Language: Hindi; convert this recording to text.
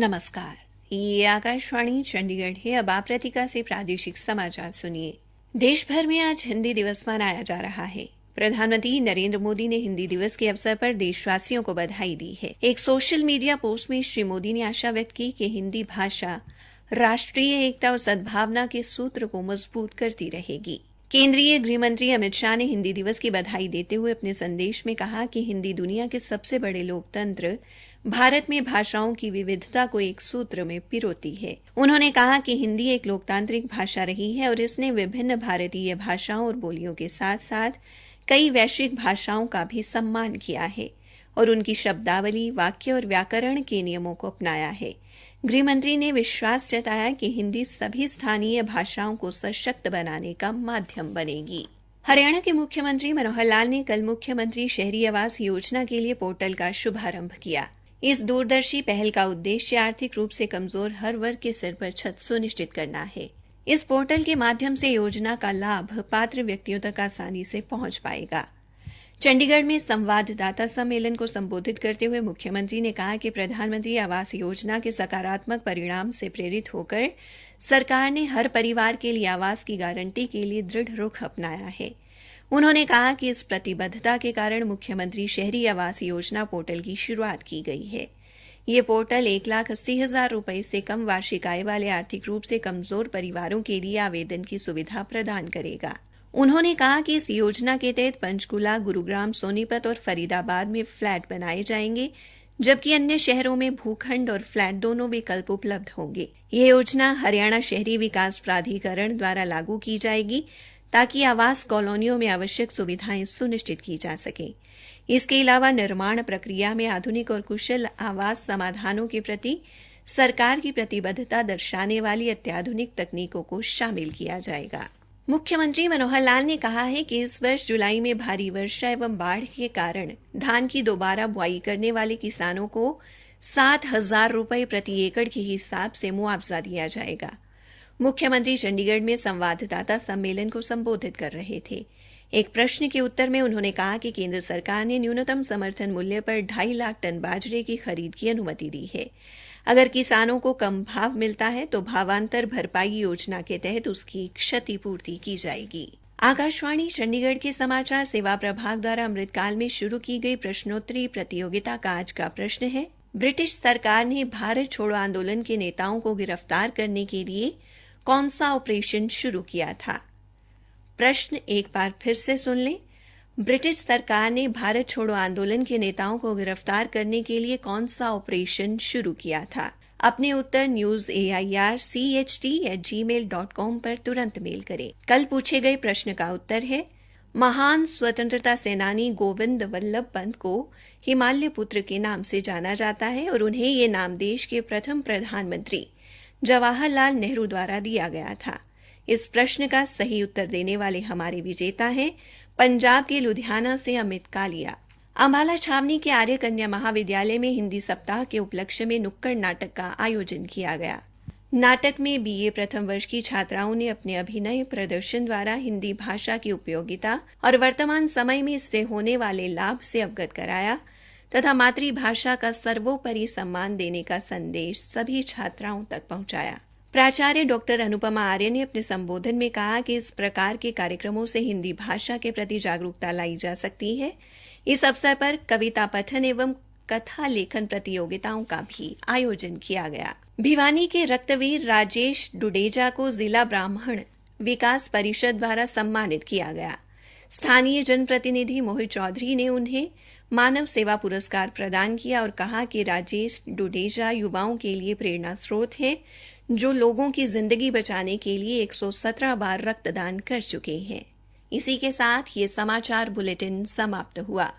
नमस्कार, ये आकाशवाणी चंडीगढ़ है। अब आप रतिका से प्रादेशिक समाचार सुनिए। देश भर में आज हिंदी दिवस मनाया जा रहा है। प्रधानमंत्री नरेंद्र मोदी ने हिंदी दिवस के अवसर पर देशवासियों को बधाई दी है। एक सोशल मीडिया पोस्ट में श्री मोदी ने आशा व्यक्त की कि हिंदी भाषा राष्ट्रीय एकता और सद्भावना के सूत्र को मजबूत करती रहेगी। केंद्रीय गृह मंत्री अमित शाह ने हिंदी दिवस की बधाई देते हुए अपने संदेश में कहा कि हिंदी दुनिया के सबसे बड़े लोकतंत्र भारत में भाषाओं की विविधता को एक सूत्र में पिरोती है। उन्होंने कहा कि हिंदी एक लोकतांत्रिक भाषा रही है और इसने विभिन्न भारतीय भाषाओं और बोलियों के साथ साथ कई वैश्विक भाषाओं का भी सम्मान किया है और उनकी शब्दावली, वाक्य और व्याकरण के नियमों को अपनाया है। गृहमंत्री ने विश्वास जताया कि हिंदी सभी स्थानीय भाषाओं को सशक्त बनाने का माध्यम बनेगी। हरियाणा के मुख्यमंत्री मनोहर लाल ने कल मुख्यमंत्री शहरी आवास योजना के लिए पोर्टल का शुभारंभ किया। इस दूरदर्शी पहल का उद्देश्य आर्थिक रूप से कमजोर हर वर्ग के सिर पर छत सुनिश्चित करना है। इस पोर्टल के माध्यम से योजना का लाभ पात्र व्यक्तियों तक आसानी से पहुंच पाएगा। चंडीगढ़ में संवाददाता सम्मेलन को संबोधित करते हुए मुख्यमंत्री ने कहा कि प्रधानमंत्री आवास योजना के सकारात्मक परिणाम से प्रेरित होकर सरकार ने हर परिवार के लिए आवास की गारंटी के लिए दृढ़ रुख अपनाया है। उन्होंने कहा कि इस प्रतिबद्धता के कारण मुख्यमंत्री शहरी आवास योजना पोर्टल की शुरुआत की गई है। ये पोर्टल 1,80,000 रुपए से कम वार्षिक आय वाले आर्थिक रूप से कमजोर परिवारों के लिए आवेदन की सुविधा प्रदान करेगा। उन्होंने कहा कि इस योजना के तहत पंचकुला, गुरुग्राम, सोनीपत और फरीदाबाद में फ्लैट बनाए जाएंगे, जबकि अन्य शहरों में भूखंड और फ्लैट दोनों विकल्प उपलब्ध होंगे। ये योजना हरियाणा शहरी विकास प्राधिकरण द्वारा लागू की जाएगी ताकि आवास कॉलोनियों में आवश्यक सुविधाएं सुनिश्चित की जा सकें। इसके अलावा निर्माण प्रक्रिया में आधुनिक और कुशल आवास समाधानों के प्रति सरकार की प्रतिबद्धता दर्शाने वाली अत्याधुनिक तकनीकों को शामिल किया जाएगा। मुख्यमंत्री मनोहर लाल ने कहा है कि इस वर्ष जुलाई में भारी वर्षा एवं बाढ़ के कारण धान की दोबारा बुआई करने वाले किसानों को 7,000 रुपए प्रति एकड़ के हिसाब से मुआवजा दिया जाएगा। मुख्यमंत्री चंडीगढ़ में संवाददाता सम्मेलन को संबोधित कर रहे थे। एक प्रश्न के उत्तर में उन्होंने कहा कि केंद्र सरकार ने न्यूनतम समर्थन मूल्य पर 2.5 लाख टन बाजरे की खरीद की अनुमति दी है। अगर किसानों को कम भाव मिलता है तो भावांतर भरपाई योजना के तहत उसकी क्षतिपूर्ति की जाएगी। आकाशवाणी चंडीगढ़ के समाचार सेवा प्रभाग द्वारा अमृतकाल में शुरू की गई प्रश्नोत्तरी प्रतियोगिता का आज का प्रश्न है, ब्रिटिश सरकार ने भारत छोड़ो आंदोलन के नेताओं को गिरफ्तार करने के लिए कौन सा ऑपरेशन शुरू किया था? प्रश्न एक बार फिर से सुन लें। ब्रिटिश सरकार ने भारत छोड़ो आंदोलन के नेताओं को गिरफ्तार करने के लिए कौन सा ऑपरेशन शुरू किया था? अपने उत्तर newsaircht@gmail.com पर तुरंत मेल करें। कल पूछे गए प्रश्न का उत्तर है, महान स्वतंत्रता सेनानी गोविंद वल्लभ पंत को हिमालय पुत्र के नाम से जाना जाता है और उन्हें ये नाम देश के प्रथम प्रधानमंत्री जवाहरलाल नेहरू द्वारा दिया गया था। इस प्रश्न का सही उत्तर देने वाले हमारे विजेता हैं पंजाब के लुधियाना से अमित कालिया। अंबाला छावनी के आर्य कन्या महाविद्यालय में हिंदी सप्ताह के उपलक्ष्य में नुक्कड़ नाटक का आयोजन किया गया। नाटक में बीए प्रथम वर्ष की छात्राओं ने अपने अभिनय प्रदर्शन द्वारा हिंदी भाषा की उपयोगिता और वर्तमान समय में इससे होने वाले लाभ से अवगत कराया तथा मातृभाषा का सर्वोपरि सम्मान देने का संदेश सभी छात्राओं तक पहुंचाया। प्राचार्य डॉक्टर अनुपमा आर्य ने अपने संबोधन में कहा कि इस प्रकार के कार्यक्रमों से हिंदी भाषा के प्रति जागरूकता लाई जा सकती है। इस अवसर पर कविता पठन एवं कथा लेखन प्रतियोगिताओं का भी आयोजन किया गया। भिवानी के रक्तवीर राजेश डुडेजा को जिला ब्राह्मण विकास परिषद द्वारा सम्मानित किया गया। स्थानीय जनप्रतिनिधि मोहित चौधरी ने उन्हें मानव सेवा पुरस्कार प्रदान किया और कहा कि राजेश डुडेजा युवाओं के लिए प्रेरणा स्रोत है, जो लोगों की जिंदगी बचाने के लिए 117 बार रक्तदान कर चुके हैं। इसी के साथ ये समाचार बुलेटिन समाप्त हुआ।